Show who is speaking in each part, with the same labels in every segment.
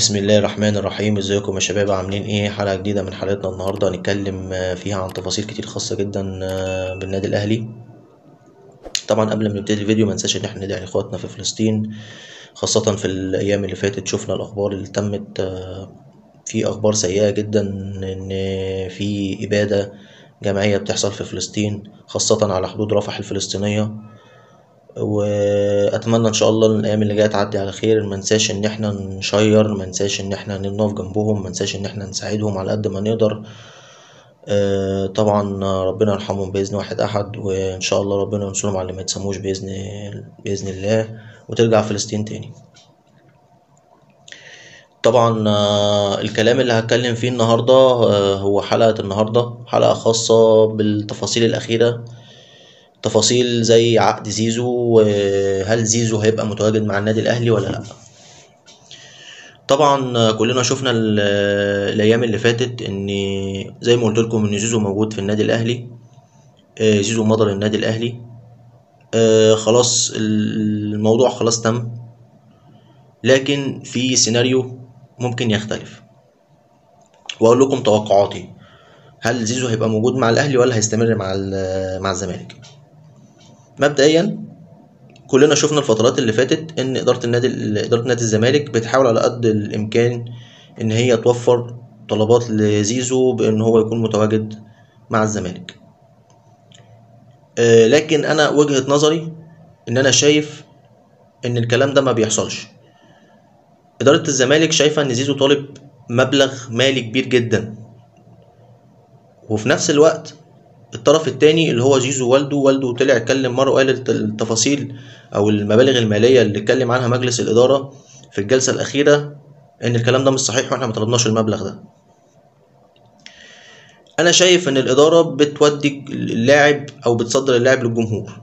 Speaker 1: بسم الله الرحمن الرحيم. ازيكم يا شباب؟ عاملين ايه؟ حلقة جديدة من حلقتنا النهاردة هنتكلم فيها عن تفاصيل كتير خاصة جدا بالنادي الاهلي. طبعا قبل ما نبتدي الفيديو ما ننساش ان احنا ندعي لاخواتنا في فلسطين، خاصة في الايام اللي فاتت شفنا الاخبار اللي تمت. في اخبار سيئة جدا ان في ابادة جماعية بتحصل في فلسطين، خاصة على حدود رفح الفلسطينية. واتمنى ان شاء الله ان الايام اللي جايه تعدي على خير. ما ننساش ان احنا نشير، ما ننساش ان احنا نقف جنبهم، ما ننساش ان احنا نساعدهم على قد ما نقدر. طبعا ربنا يرحمهم باذن واحد احد، وان شاء الله ربنا ينصرهم على اللي ما يتسموش باذن الله، وترجع فلسطين تاني. طبعا الكلام اللي هتكلم فيه النهارده هو حلقه النهارده حلقه خاصه بالتفاصيل الاخيره، تفاصيل زي عقد زيزو. هل زيزو هيبقى متواجد مع النادي الاهلي ولا لا؟ طبعا كلنا شفنا الايام اللي فاتت ان زي ما قلت لكم ان زيزو موجود في النادي الاهلي. زيزو مضى للنادي الاهلي. خلاص الموضوع خلاص تم، لكن في سيناريو ممكن يختلف، واقول لكم توقعاتي. هل زيزو هيبقى موجود مع الاهلي ولا هيستمر مع الزمالك؟ مبدئيا كلنا شفنا الفترات اللي فاتت ان اداره نادي الزمالك بتحاول على قد الامكان ان هي توفر طلبات لزيزو بان هو يكون متواجد مع الزمالك. لكن انا وجهة نظري ان انا شايف ان الكلام ده ما بيحصلش. اداره الزمالك شايفه ان زيزو طالب مبلغ مالي كبير جدا، وفي نفس الوقت الطرف التاني اللي هو زيزو والده طلع اتكلم مره وقال التفاصيل او المبالغ الماليه اللي اتكلم عنها مجلس الاداره في الجلسه الاخيره ان الكلام ده مش صحيح واحنا ما طلبناش المبلغ ده. انا شايف ان الاداره بتودي اللاعب او بتصدر اللاعب للجمهور.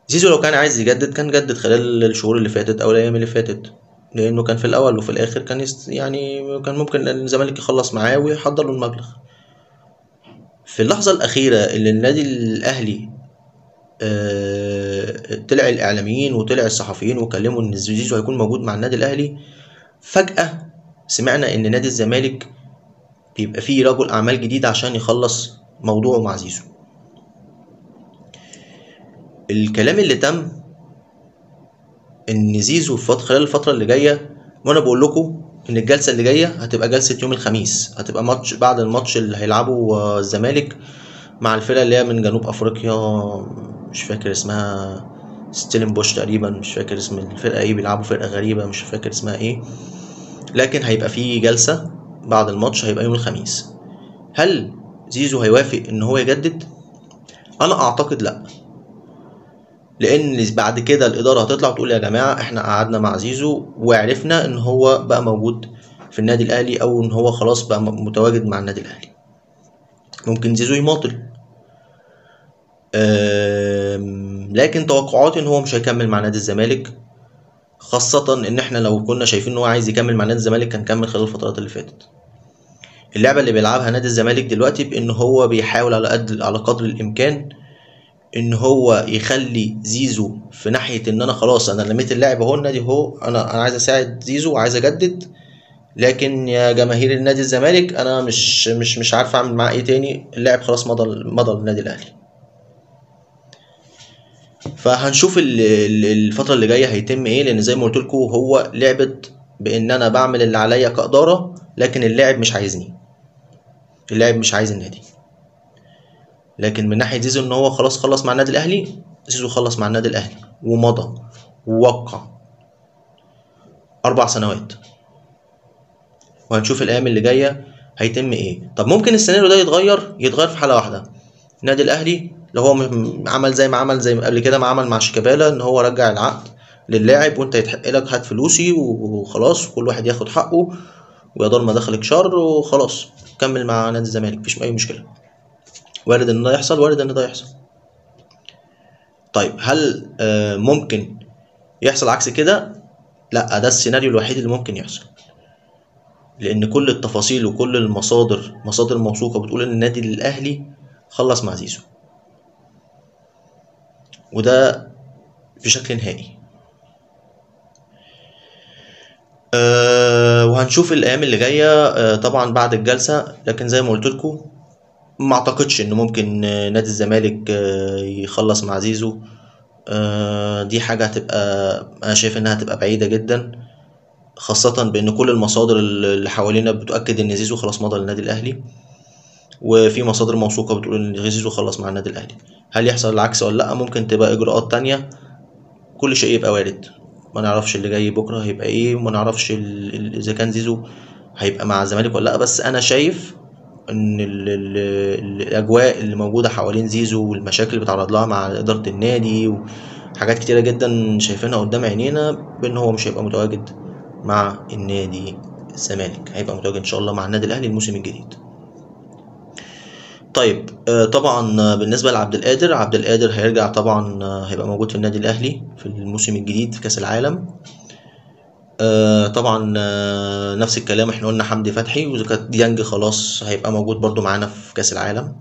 Speaker 1: زيزو لو كان عايز يجدد كان جدد خلال الشهور اللي فاتت او الايام اللي فاتت، لانه كان في الاول وفي الاخر يعني كان ممكن الزمالك يخلص معاه ويحضر له المبلغ. في اللحظه الاخيره اللي النادي الاهلي طلع الاعلاميين وطلع الصحفيين وكلموا ان زيزو هيكون موجود مع النادي الاهلي، فجاه سمعنا ان نادي الزمالك بيبقى فيه رجل اعمال جديد عشان يخلص موضوعه مع زيزو. الكلام اللي تم ان زيزو خلال الفتره اللي جايه، وانا بقول لكم ان الجلسه اللي جايه هتبقى جلسه يوم الخميس، هتبقى ماتش بعد الماتش اللي هيلعبه الزمالك مع الفرقه اللي هي من جنوب افريقيا، مش فاكر اسمها، ستيلن بوش تقريبا، مش فاكر اسم الفرقه ايه، بيلعبوا فرقه غريبه مش فاكر اسمها ايه. لكن هيبقى في جلسه بعد الماتش، هيبقى يوم الخميس. هل زيزو هيوافق ان هو يجدد؟ انا اعتقد لا، لان بعد كده الاداره هتطلع تقول يا جماعه احنا قعدنا مع زيزو وعرفنا ان هو بقى موجود في النادي الاهلي، او ان هو خلاص بقى متواجد مع النادي الاهلي. ممكن زيزو يماطل، لكن توقعاتي ان هو مش هيكمل مع نادي الزمالك، خاصة ان احنا لو كنا شايفين ان هو عايز يكمل مع نادي الزمالك كان كمل خلال الفترات اللي فاتت. اللعبة اللي بيلعبها نادي الزمالك دلوقتي بان هو بيحاول على قدر الامكان ان هو يخلي زيزو في ناحية ان انا خلاص انا لميت اللاعب اهو، النادي اهو، انا عايز اساعد زيزو وعايز اجدد، لكن يا جماهير النادي الزمالك انا مش عارف اعمل معاه ايه تاني، اللاعب خلاص مضى للنادي الاهلي. فهنشوف الفترة اللي جاية هيتم ايه، لان زي ما قلت لكم هو لعبت بان انا بعمل اللي عليا كإدارة، لكن اللاعب مش عايزني، اللاعب مش عايز النادي. لكن من ناحية زيزو ان هو خلاص خلص مع النادي الاهلي، زيزو خلص مع النادي الاهلي ومضى ووقع 4 سنوات، وهنشوف الايام اللي جايه هيتم ايه. طب ممكن السيناريو ده يتغير في حاله واحده. النادي الاهلي لو هو عمل زي ما قبل كده ما عمل مع شيكابالا، ان هو رجع العقد للاعب وانت يتحق لك، هات فلوسي وخلاص، كل واحد ياخد حقه ويا دار ما دخلك شر وخلاص، كمل مع نادي الزمالك مفيش اي مشكله. وارد ان ده يحصل، وارد ان ده يحصل. طيب هل ممكن يحصل عكس كده؟ لا، ده السيناريو الوحيد اللي ممكن يحصل، لان كل التفاصيل وكل مصادر موثوقه بتقول ان النادي الاهلي خلص مع زيزو، وده بشكل نهائي. هنشوف الايام اللي جايه طبعا بعد الجلسه، لكن زي ما قلت لكم ما اعتقدش ان ممكن نادي الزمالك يخلص مع زيزو. دي حاجه هتبقى، انا شايف انها هتبقى بعيده جدا، خاصه بان كل المصادر اللي حوالينا بتؤكد ان زيزو خلاص مضى للنادي الاهلي، وفي مصادر موثوقه بتقول ان زيزو خلص مع النادي الاهلي. هل يحصل العكس ولا لا؟ ممكن تبقى اجراءات تانية، كل شيء يبقى وارد. ما نعرفش اللي جاي بكره هيبقى ايه، وما نعرفش اذا كان زيزو هيبقى مع الزمالك ولا لا. بس انا شايف ان الاجواء اللي موجوده حوالين زيزو والمشاكل اللي بيتعرض لها مع اداره النادي وحاجات كتيره جدا شايفينها قدام عينينا، بان هو مش هيبقى متواجد مع النادي الزمالك، هيبقى متواجد ان شاء الله مع النادي الاهلي الموسم الجديد. طيب طبعا بالنسبه لعبد القادر، عبد القادر هيرجع طبعا، هيبقى موجود في النادي الاهلي في الموسم الجديد في كاس العالم. طبعا نفس الكلام احنا قلنا حمدي فتحي، واذا كانت ديانج خلاص هيبقى موجود برضو معانا في كاس العالم.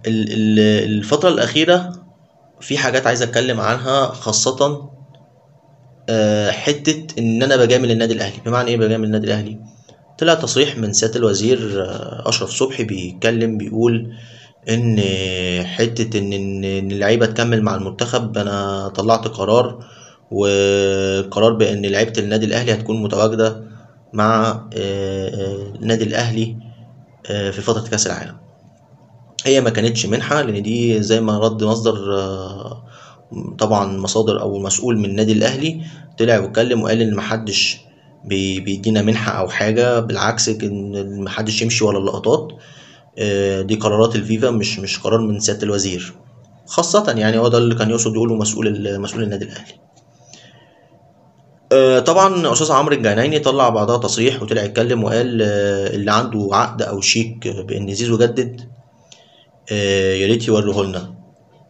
Speaker 1: الفترة الأخيرة في حاجات عايز أتكلم عنها، خاصة حتة إن أنا بجامل النادي الأهلي. بمعنى إيه بجامل النادي الأهلي؟ طلع تصريح من سيادة الوزير أشرف صبحي بيتكلم بيقول إن حتة إن اللعيبة تكمل مع المنتخب، أنا طلعت قرار، وقرار بإن لعيبة النادي الأهلي هتكون متواجدة مع النادي الأهلي في فترة كأس العالم. هي ما كانتش منحة، لأن دي زي ما رد مصدر طبعا مصادر أو مسؤول من النادي الأهلي طلع واتكلم وقال إن محدش بيدينا منحة أو حاجة، بالعكس إن محدش يمشي ورا اللقطات. دي قرارات الفيفا، مش قرار من سيادة الوزير خاصة. يعني هو ده اللي كان يقصد يقوله مسؤول النادي الأهلي. طبعا أستاذ عمرو الجنايني طلع بعدها تصريح وطلع يتكلم وقال اللي عنده عقد أو شيك بإن زيزو جدد يا ريت يوريه لنا.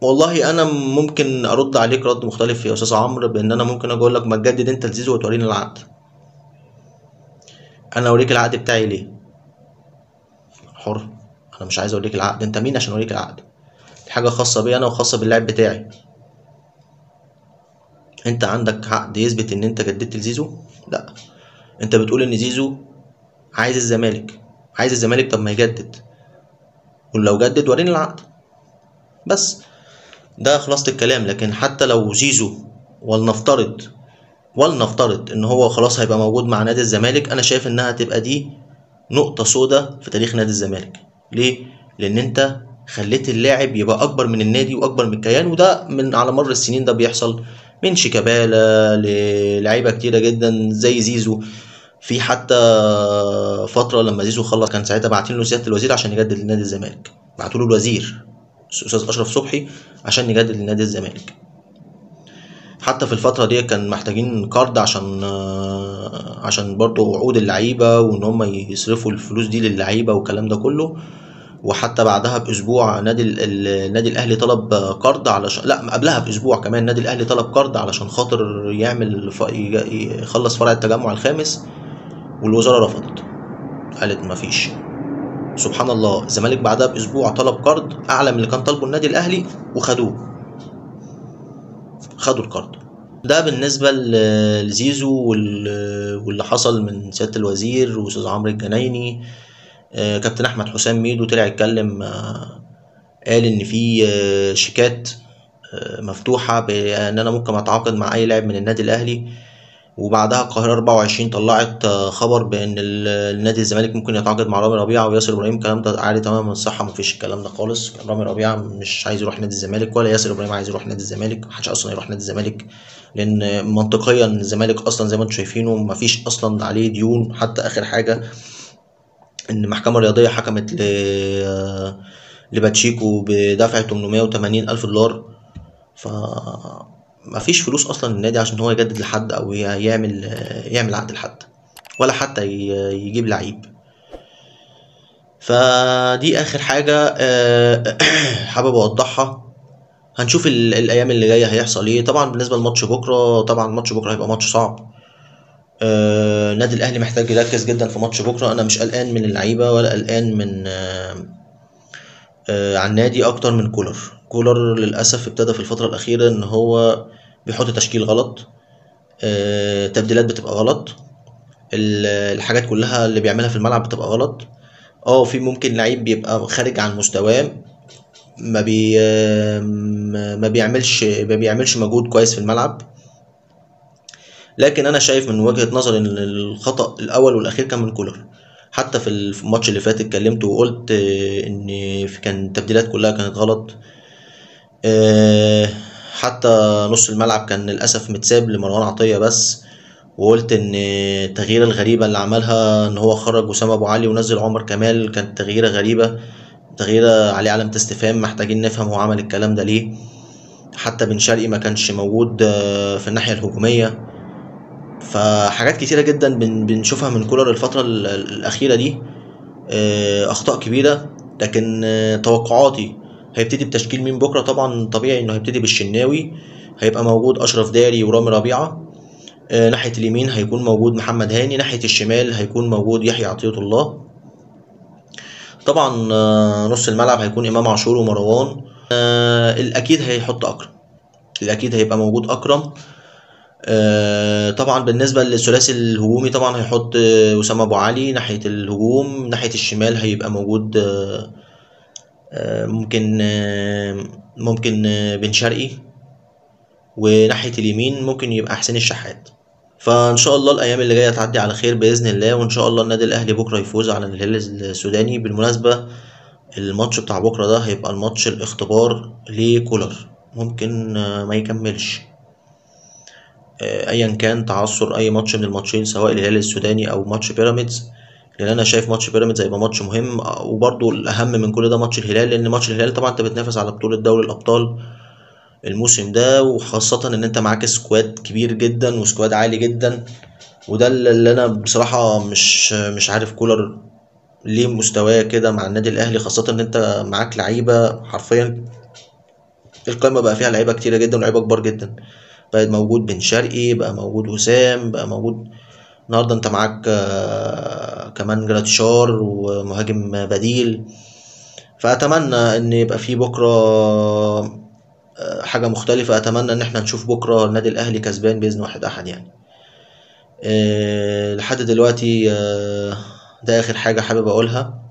Speaker 1: والله انا ممكن ارد عليك رد مختلف يا استاذ عمرو، بان انا ممكن اقول لك ما تجدد انت لزيزو وتوريني العقد. انا اوريك العقد بتاعي ليه؟ حر، انا مش عايز اوريك العقد. انت مين عشان اوريك العقد؟ دي حاجه خاصه بي انا وخاصه باللاعب بتاعي. انت عندك عقد يثبت ان انت جددت لزيزو؟ لا. انت بتقول ان زيزو عايز الزمالك، طب ما يجدد، ولو جدد وريني العقد بس. ده خلاصة الكلام. لكن حتى لو زيزو ولنفترض ان هو خلاص هيبقى موجود مع نادي الزمالك، انا شايف انها تبقى دي نقطة سودة في تاريخ نادي الزمالك. ليه؟ لان انت خليت اللاعب يبقى اكبر من النادي واكبر من الكيان، وده من على مر السنين ده بيحصل، من شيكابالا للعيبة كتيرة جدا زي زيزو. في حتى فترة لما زيزو خلص كان ساعتها باعتين له سيادة الوزير عشان يجدد لنادي الزمالك، بعتوا له الوزير الاستاذ اشرف صبحي عشان يجدد لنادي الزمالك. حتى في الفترة دي كان محتاجين كارد عشان برضو وعود اللعيبة وان هم يصرفوا الفلوس دي للعيبة والكلام ده كله. وحتى بعدها باسبوع النادي الاهلي طلب كارد علشان، لا قبلها باسبوع كمان النادي الاهلي طلب كارد علشان خاطر يخلص فرع التجمع الخامس، والوزارة رفضت، قالت مفيش. سبحان الله، الزمالك بعدها باسبوع طلب كارد اعلى من اللي كان طالبه النادي الاهلي وخدوا الكارد. ده بالنسبه لزيزو واللي حصل من سياده الوزير واستاذ عمرو الجنايني. كابتن احمد حسام ميدو طلع يتكلم، قال ان في شيكات مفتوحه بان انا ممكن اتعاقد مع اي لاعب من النادي الاهلي. وبعدها القاهرة 24 طلعت خبر بان النادي الزمالك ممكن يتعاقد مع رامي ربيعة وياسر ابراهيم. الكلام ده عادي تماما الصحة، مفيش الكلام ده خالص. رامي ربيعة مش عايز يروح نادي الزمالك، ولا ياسر ابراهيم عايز يروح نادي الزمالك، محدش اصلا يروح نادي الزمالك، لان منطقيا الزمالك اصلا زي ما انتم شايفينه مفيش اصلا عليه ديون. حتى اخر حاجة ان المحكمة الرياضية حكمت لباتشيكو بدفع 880 الف دولار. ما فيش فلوس اصلا للنادي عشان هو يجدد لحد او يعمل عقد لحد، ولا حتى يجيب لعيب. فدي اخر حاجة حابب اوضحها. هنشوف الايام اللي جاية هيحصل ايه. طبعا بالنسبة لماتش بكرة، طبعا ماتش بكرة هيبقى ماتش صعب. النادي الاهلي محتاج يركز جدا في ماتش بكرة. انا مش قلقان من اللعيبة ولا قلقان من عن النادي اكتر من كولر للاسف ابتدى في الفترة الاخيرة ان هو بيحط تشكيل غلط. تبديلات بتبقى غلط، الحاجات كلها اللي بيعملها في الملعب بتبقى غلط. في ممكن لعيب بيبقى خارج عن مستواه، ما بي ما بيعملش مجهود كويس في الملعب. لكن انا شايف من وجهة نظري ان الخطأ الاول والاخير كان من كولر. حتى في الماتش اللي فات اتكلمت وقلت ان كان التبديلات كلها كانت غلط. حتى نص الملعب كان للاسف متساب لمروان عطية بس، وقلت ان التغييره الغريبه اللي عملها ان هو خرج وسام ابو علي ونزل عمر كمال كانت تغييره غريبه، تغييره عليه علامه استفهام، محتاجين نفهم هو عمل الكلام ده ليه. حتى بن شرقي ما كانش موجود في الناحيه الهجوميه. فحاجات كتيره جدا بنشوفها من كولر الفتره الاخيره دي، اخطاء كبيره. لكن توقعاتي هيبتدي بتشكيل مين بكره؟ طبعا طبيعي انه هيبتدي بالشناوي، هيبقى موجود اشرف داري ورامي ربيعه. ناحية اليمين هيكون موجود محمد هاني، ناحية الشمال هيكون موجود يحيى عطية الله. طبعا نص الملعب هيكون امام عاشور ومروان. الاكيد هيحط اكرم، الاكيد هيبقى موجود اكرم. طبعا بالنسبة للثلاثي الهجومي طبعا هيحط وسام ابو علي ناحية الهجوم، ناحية الشمال هيبقى موجود ممكن بن شرقي، وناحية اليمين ممكن يبقى حسين الشحات. فان شاء الله الايام اللي جايه تعدي على خير باذن الله، وان شاء الله النادي الاهلي بكره يفوز على الهلال السوداني. بالمناسبه الماتش بتاع بكره ده هيبقى الماتش الاختبار لكولر، ممكن ما يكملش. ايا كان تعثر اي ماتش من الماتشين سواء الهلال السوداني او ماتش بيراميدز، لان انا شايف ماتش بيراميدز هيبقى ماتش مهم، وبرضو الاهم من كل ده ماتش الهلال، لان ماتش الهلال طبعا انت بتنافس على بطوله دوري الابطال الموسم ده، وخاصه ان انت معاك سكواد كبير جدا وسكواد عالي جدا. وده اللي انا بصراحه مش عارف كولر ليه مستواه كده مع النادي الاهلي، خاصه ان انت معاك لعيبه حرفيا القائمه بقى فيها لعيبه كتيره جدا ولعيبه كبار جدا. بقى موجود بن شرقي، بقى موجود وسام، بقى موجود النهارده انت معاك كمان جراتشار ومهاجم بديل. فاتمنى ان يبقى في بكره حاجه مختلفه، اتمنى ان احنا نشوف بكره النادي الاهلي كسبان باذن واحد احد يعني. لحد دلوقتي ده اخر حاجة حابب اقولها.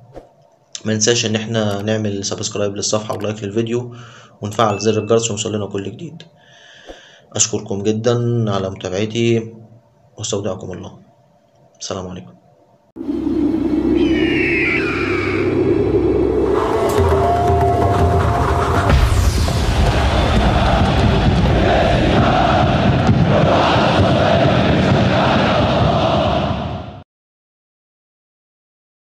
Speaker 1: ما ننساش ان احنا نعمل سبسكرايب للصفحة ولايك للفيديو ونفعل زر الجرس ويوصلنا كل جديد. اشكركم جدا على متابعتي واستودعكم الله. السلام عليكم.